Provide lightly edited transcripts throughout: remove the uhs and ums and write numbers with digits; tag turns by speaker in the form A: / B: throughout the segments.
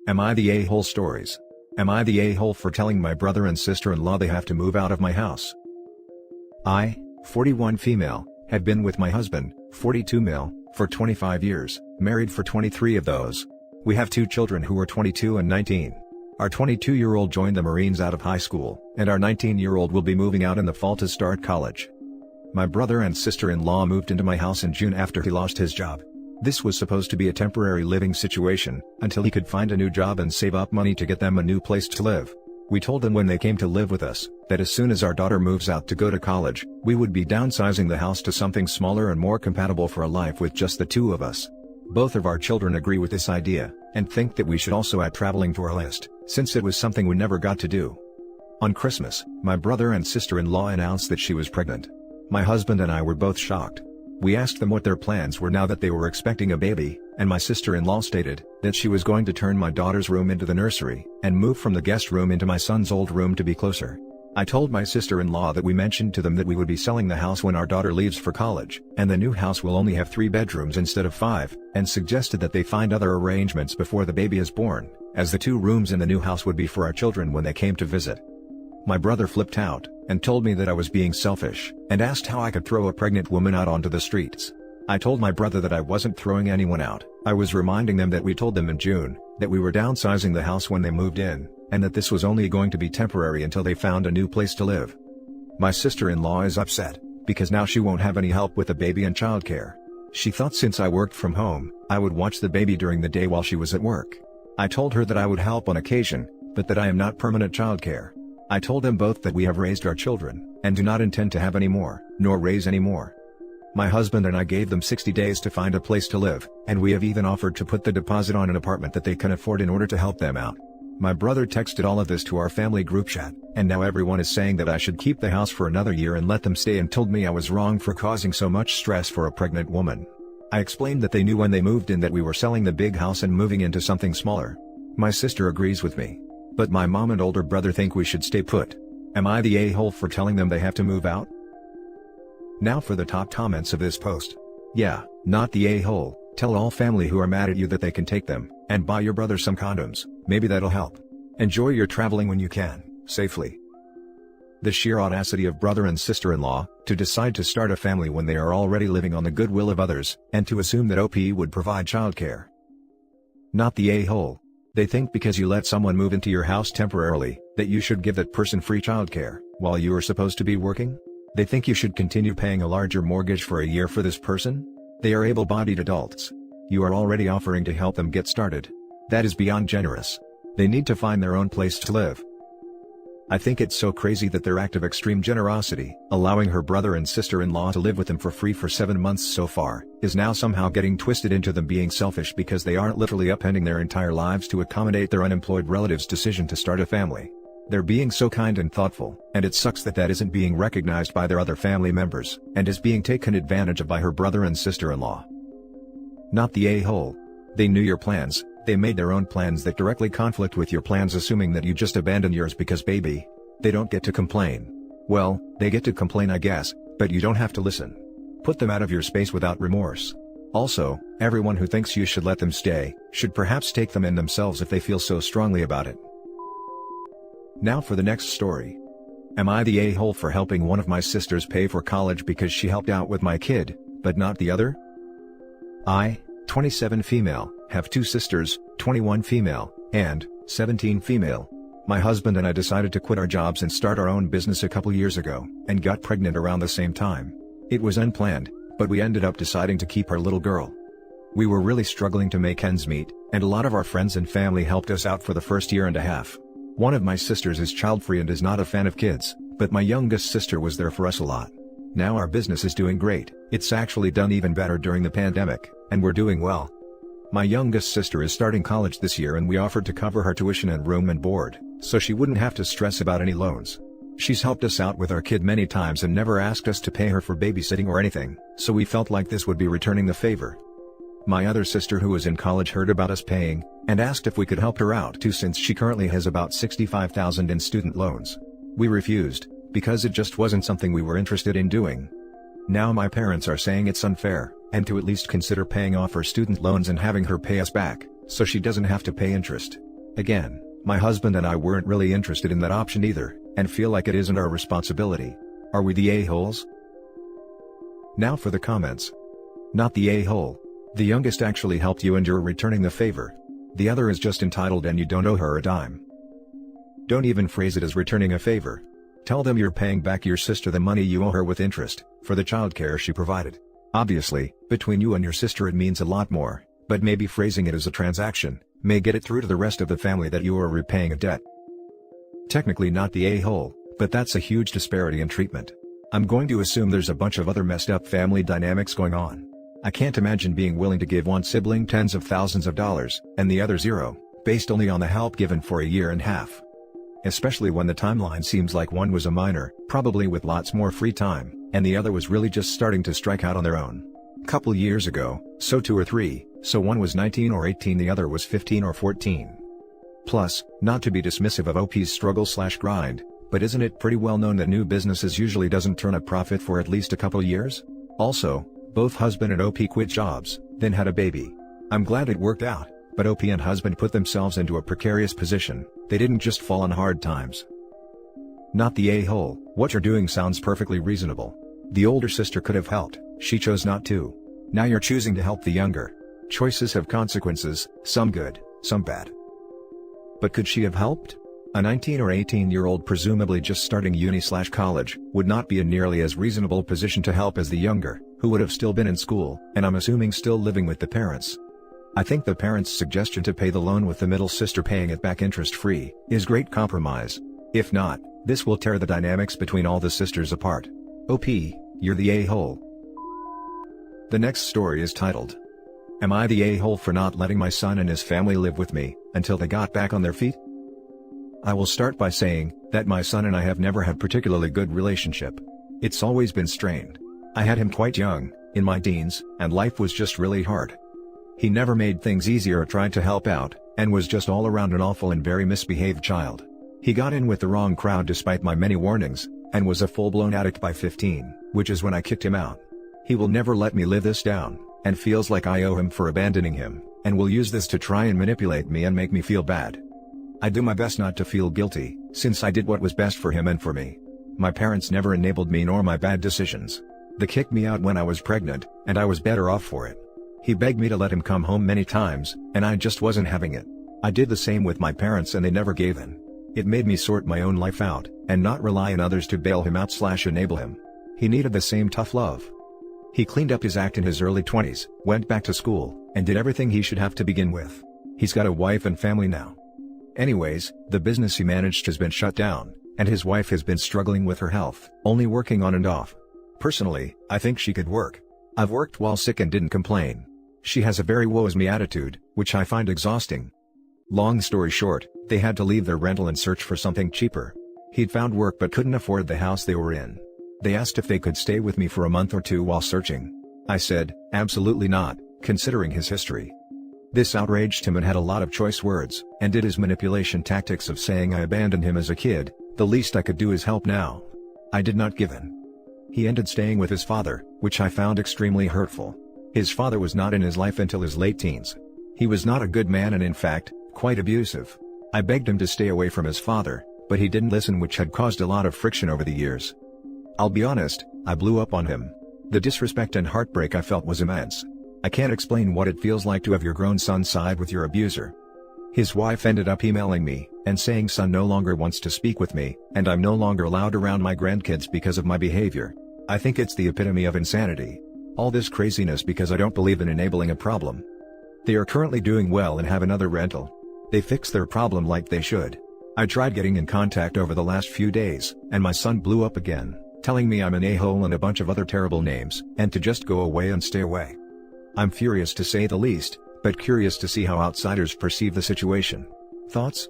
A: Am I the a-hole stories? Am I the a-hole for telling my brother and sister-in-law they have to move out of my house? I, 41 female, have been with my husband, 42 male, for 25 years, married for 23 of those. We have 2 children who are 22 and 19. Our 22-year-old joined the Marines out of high school, and our 19-year-old will be moving out in the fall to start college. My brother and sister-in-law moved into my house in June after he lost his job. This was supposed to be a temporary living situation, until he could find a new job and save up money to get them a new place to live. We told them when they came to live with us, that as soon as our daughter moves out to go to college, we would be downsizing the house to something smaller and more compatible for a life with just the 2 of us. Both of our children agree with this idea, and think that we should also add traveling to our list, since it was something we never got to do. On Christmas, my brother and sister-in-law announced that she was pregnant. My husband and I were both shocked. We asked them what their plans were now that they were expecting a baby, and my sister-in-law stated that she was going to turn my daughter's room into the nursery, and move from the guest room into my son's old room to be closer. I told my sister-in-law that we mentioned to them that we would be selling the house when our daughter leaves for college, and the new house will only have 3 bedrooms instead of 5, and suggested that they find other arrangements before the baby is born, as the 2 rooms in the new house would be for our children when they came to visit. My brother flipped out, and told me that I was being selfish, and asked how I could throw a pregnant woman out onto the streets. I told my brother that I wasn't throwing anyone out. I was reminding them that we told them in June, that we were downsizing the house when they moved in, and that this was only going to be temporary until they found a new place to live. My sister-in-law is upset, because now she won't have any help with the baby and childcare. She thought since I worked from home, I would watch the baby during the day while she was at work. I told her that I would help on occasion, but that I am not permanent childcare. I told them both that we have raised our children, and do not intend to have any more, nor raise any more. My husband and I gave them 60 days to find a place to live, and we have even offered to put the deposit on an apartment that they can afford in order to help them out. My brother texted all of this to our family group chat, and now everyone is saying that I should keep the house for another year and let them stay, and told me I was wrong for causing so much stress for a pregnant woman. I explained that they knew when they moved in that we were selling the big house and moving into something smaller. My sister agrees with me. But my mom and older brother think we should stay put. Am I the a-hole for telling them they have to move out? Now for the top comments of this post. Yeah, not the a-hole. Tell all family who are mad at you that they can take them, and buy your brother some condoms, maybe that'll help. Enjoy your traveling when you can, safely. The sheer audacity of brother and sister-in-law, to decide to start a family when they are already living on the goodwill of others, and to assume that OP would provide childcare. Not the a-hole. They think because you let someone move into your house temporarily, that you should give that person free childcare, while you are supposed to be working? They think you should continue paying a larger mortgage for a year for this person? They are able-bodied adults. You are already offering to help them get started. That is beyond generous. They need to find their own place to live. I think it's so crazy that their act of extreme generosity, allowing her brother and sister-in-law to live with them for free for 7 months so far, is now somehow getting twisted into them being selfish because they aren't literally upending their entire lives to accommodate their unemployed relative's decision to start a family. They're being so kind and thoughtful, and it sucks that that isn't being recognized by their other family members, and is being taken advantage of by her brother and sister-in-law. Not the a-hole. They knew your plans. They made their own plans that directly conflict with your plans, assuming that you just abandoned yours because baby. They don't get to complain. Well, they get to complain I guess, but you don't have to listen. Put them out of your space without remorse. Also, everyone who thinks you should let them stay, should perhaps take them in themselves if they feel so strongly about it. Now for the next story. Am I the a-hole for helping one of my sisters pay for college because she helped out with my kid, but not the other? I, 27 female, have 2 sisters, 21 female, and 17 female. My husband and I decided to quit our jobs and start our own business a couple years ago, and got pregnant around the same time. It was unplanned, but we ended up deciding to keep our little girl. We were really struggling to make ends meet, and a lot of our friends and family helped us out for the first year and a half. One of my sisters is child-free and is not a fan of kids, but my youngest sister was there for us a lot. Now our business is doing great. It's actually done even better during the pandemic, and we're doing well. My youngest sister is starting college this year, and we offered to cover her tuition and room and board, so she wouldn't have to stress about any loans. She's helped us out with our kid many times and never asked us to pay her for babysitting or anything, so we felt like this would be returning the favor. My other sister who was in college heard about us paying, and asked if we could help her out too, since she currently has about $65,000 in student loans. We refused, because it just wasn't something we were interested in doing. Now my parents are saying it's unfair, and to at least consider paying off her student loans and having her pay us back, so she doesn't have to pay interest. Again, my husband and I weren't really interested in that option either, and feel like it isn't our responsibility. Are we the a-holes? Now for the comments. Not the a-hole. The youngest actually helped you and you're returning the favor. The other is just entitled and you don't owe her a dime. Don't even phrase it as returning a favor. Tell them you're paying back your sister the money you owe her with interest, for the childcare she provided. Obviously, between you and your sister it means a lot more, but maybe phrasing it as a transaction may get it through to the rest of the family that you are repaying a debt. Technically not the a-hole, but that's a huge disparity in treatment. I'm going to assume there's a bunch of other messed up family dynamics going on. I can't imagine being willing to give one sibling tens of thousands of dollars, and the other zero, based only on the help given for a year and a half. Especially when the timeline seems like one was a minor, probably with lots more free time, and the other was really just starting to strike out on their own. Couple years ago, so 2 or 3, so one was 19 or 18, the other was 15 or 14. Plus, not to be dismissive of OP's struggle/grind, but isn't it pretty well known that new businesses usually doesn't turn a profit for at least a couple years? Also, both husband and OP quit jobs, then had a baby. I'm glad it worked out, but OP and husband put themselves into a precarious position. They didn't just fall on hard times. Not the a-hole. What you're doing sounds perfectly reasonable. The older sister could have helped, she chose not to. Now you're choosing to help the younger. Choices have consequences, some good, some bad. But could she have helped? A 19 or 18-year-old presumably just starting uni/college would not be in nearly as reasonable position to help as the younger, who would have still been in school, and I'm assuming still living with the parents. I think the parents' suggestion to pay the loan with the middle sister paying it back interest-free is great compromise. If not, this will tear the dynamics between all the sisters apart. OP, you're the a-hole. The next story is titled, Am I the a-hole for not letting my son and his family live with me until they got back on their feet? I will start by saying that my son and I have never had particularly good relationship. It's always been strained. I had him quite young, in my teens, and life was just really hard. He never made things easier or tried to help out, and was just all around an awful and very misbehaved child. He got in with the wrong crowd despite my many warnings, and was a full-blown addict by 15, which is when I kicked him out. He will never let me live this down, and feels like I owe him for abandoning him, and will use this to try and manipulate me and make me feel bad. I do my best not to feel guilty, since I did what was best for him and for me. My parents never enabled me nor my bad decisions. They kicked me out when I was pregnant, and I was better off for it. He begged me to let him come home many times, and I just wasn't having it. I did the same with my parents and they never gave in. It made me sort my own life out, and not rely on others to bail him out/enable him. He needed the same tough love. He cleaned up his act in his early 20s, went back to school, and did everything he should have to begin with. He's got a wife and family now. Anyways, the business he managed has been shut down, and his wife has been struggling with her health, only working on and off. Personally, I think she could work. I've worked while sick and didn't complain. She has a very woe-is-me attitude, which I find exhausting. Long story short, they had to leave their rental and search for something cheaper. He'd found work but couldn't afford the house they were in. They asked if they could stay with me for a month or 2 while searching. I said, absolutely not, considering his history. This outraged him and had a lot of choice words, and did his manipulation tactics of saying I abandoned him as a kid. The least I could do is help now. I did not give in. He ended staying with his father, which I found extremely hurtful. His father was not in his life until his late teens. He was not a good man and in fact, quite abusive. I begged him to stay away from his father, but he didn't listen, which had caused a lot of friction over the years. I'll be honest, I blew up on him. The disrespect and heartbreak I felt was immense. I can't explain what it feels like to have your grown son side with your abuser. His wife ended up emailing me, and saying son no longer wants to speak with me, and I'm no longer allowed around my grandkids because of my behavior. I think it's the epitome of insanity. All this craziness because I don't believe in enabling a problem. They are currently doing well and have another rental. They fix their problem like they should. I tried getting in contact over the last few days, and my son blew up again, telling me I'm an a-hole and a bunch of other terrible names, and to just go away and stay away. I'm furious to say the least, but curious to see how outsiders perceive the situation. Thoughts?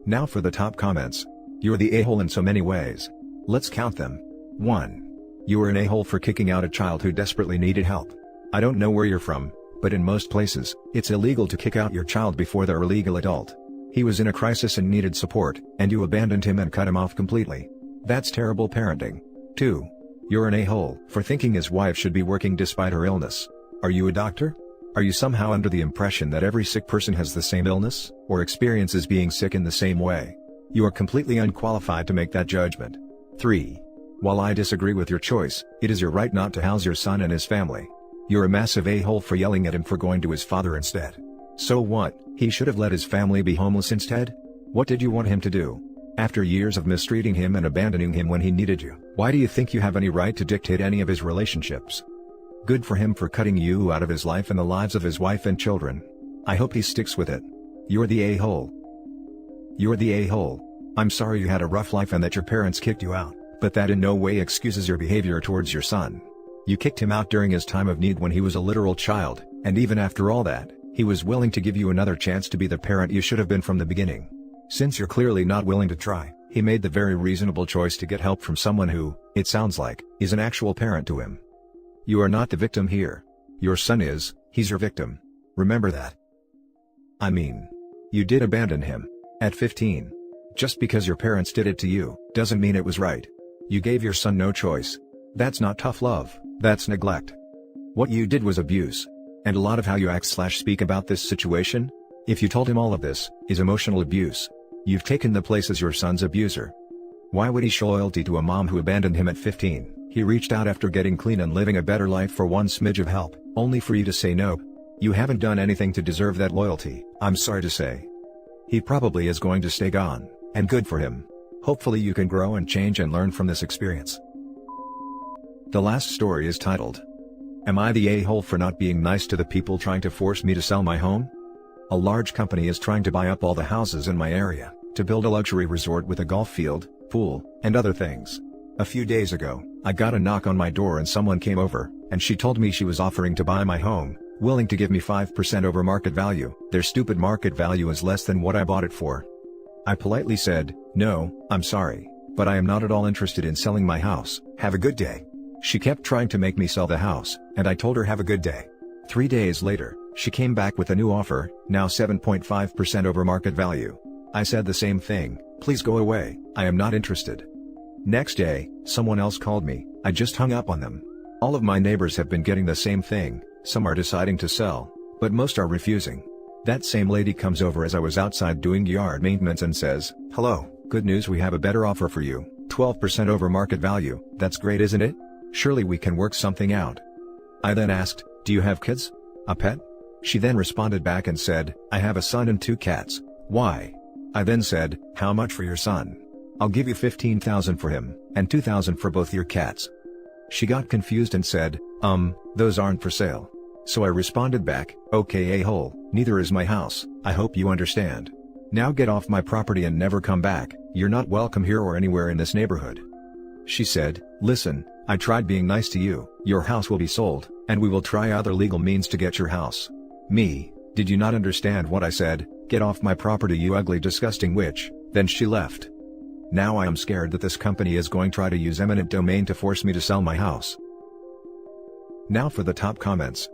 A: Now for the top comments. You're the a-hole in so many ways. Let's count them. 1. You were an a-hole for kicking out a child who desperately needed help. I don't know where you're from, but in most places, it's illegal to kick out your child before they're a legal adult. He was in a crisis and needed support, and you abandoned him and cut him off completely. That's terrible parenting. 2. You're an a-hole for thinking his wife should be working despite her illness. Are you a doctor? Are you somehow under the impression that every sick person has the same illness, or experiences being sick in the same way? You are completely unqualified to make that judgment. 3. While I disagree with your choice, it is your right not to house your son and his family. You're a massive a-hole for yelling at him for going to his father instead. So what, he should have let his family be homeless instead? What did you want him to do? After years of mistreating him and abandoning him when he needed you, why do you think you have any right to dictate any of his relationships? Good for him for cutting you out of his life and the lives of his wife and children. I hope he sticks with it. You're the a-hole. You're the a-hole. I'm sorry you had a rough life and that your parents kicked you out, but that in no way excuses your behavior towards your son. You kicked him out during his time of need when he was a literal child, and even after all that, he was willing to give you another chance to be the parent you should have been from the beginning. Since you're clearly not willing to try, he made the very reasonable choice to get help from someone who, it sounds like, is an actual parent to him. You are not the victim here. Your son is, he's your victim. Remember that. I mean, you did abandon him. At 15. Just because your parents did it to you, doesn't mean it was right. You gave your son no choice. That's not tough love, that's neglect. What you did was abuse. And a lot of how you act/speak about this situation, if you told him all of this, is emotional abuse. You've taken the place as your son's abuser. Why would he show loyalty to a mom who abandoned him at 15? He reached out after getting clean and living a better life for one smidge of help, only for you to say no. You haven't done anything to deserve that loyalty, I'm sorry to say. He probably is going to stay gone, and good for him. Hopefully you can grow and change and learn from this experience. The last story is titled, Am I the a-hole for not being nice to the people trying to force me to sell my home? A large company is trying to buy up all the houses in my area, to build a luxury resort with a golf field, pool, and other things. A few days ago, I got a knock on my door and someone came over, and she told me she was offering to buy my home, willing to give me 5% over market value. Their stupid market value is less than what I bought it for. I politely said, no, I'm sorry, but I am not at all interested in selling my house, have a good day. She kept trying to make me sell the house, and I told her have a good day. 3 days later, she came back with a new offer, now 7.5% over market value. I said the same thing, please go away, I am not interested. Next day, someone else called me, I just hung up on them. All of my neighbors have been getting the same thing, some are deciding to sell, but most are refusing. That same lady comes over as I was outside doing yard maintenance and says, hello, good news, we have a better offer for you, 12% over market value, that's great isn't it? Surely we can work something out. I then asked, do you have kids? A pet? She then responded back and said, I have a son and 2 cats. Why? I then said, how much for your son? I'll give you $15,000 for him, and $2,000 for both your cats. She got confused and said, those aren't for sale. So I responded back, okay a-hole, neither is my house, I hope you understand. Now get off my property and never come back, you're not welcome here or anywhere in this neighborhood. She said, listen, I tried being nice to you, your house will be sold, and we will try other legal means to get your house. Me, did you not understand what I said? Get off my property you ugly disgusting witch. Then she left. Now I am scared that this company is going to try to use eminent domain to force me to sell my house. Now for the top comments.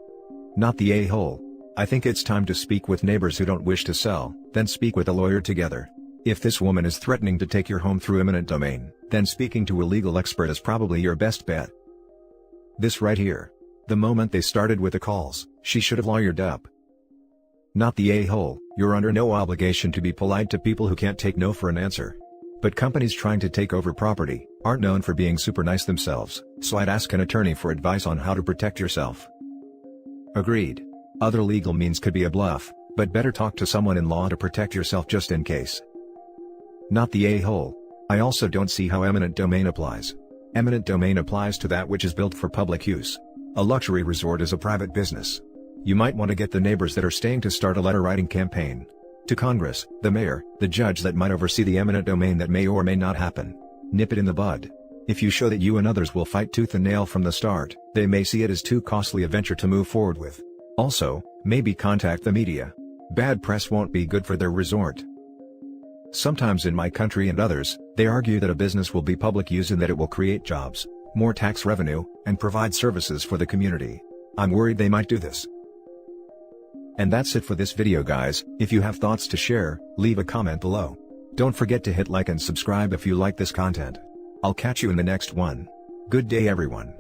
A: Not the a-hole. I think it's time to speak with neighbors who don't wish to sell, then speak with a lawyer together. If this woman is threatening to take your home through eminent domain, then speaking to a legal expert is probably your best bet. This right here. The moment they started with the calls, she should have lawyered up. Not the a-hole, you're under no obligation to be polite to people who can't take no for an answer. But companies trying to take over property aren't known for being super nice themselves, so I'd ask an attorney for advice on how to protect yourself. Agreed. Other legal means could be a bluff, but better talk to someone in law to protect yourself just in case. Not the a-hole. I also don't see how eminent domain applies. Eminent domain applies to that which is built for public use. A luxury resort is a private business. You might want to get the neighbors that are staying to start a letter-writing campaign. To Congress, the mayor, the judge that might oversee the eminent domain that may or may not happen. Nip it in the bud. If you show that you and others will fight tooth and nail from the start, they may see it as too costly a venture to move forward with. Also, maybe contact the media. Bad press won't be good for their resort. Sometimes in my country and others, they argue that a business will be public use and that it will create jobs, more tax revenue, and provide services for the community. I'm worried they might do this. And that's it for this video guys. If you have thoughts to share, leave a comment below. Don't forget to hit like and subscribe if you like this content. I'll catch you in the next one. Good day everyone.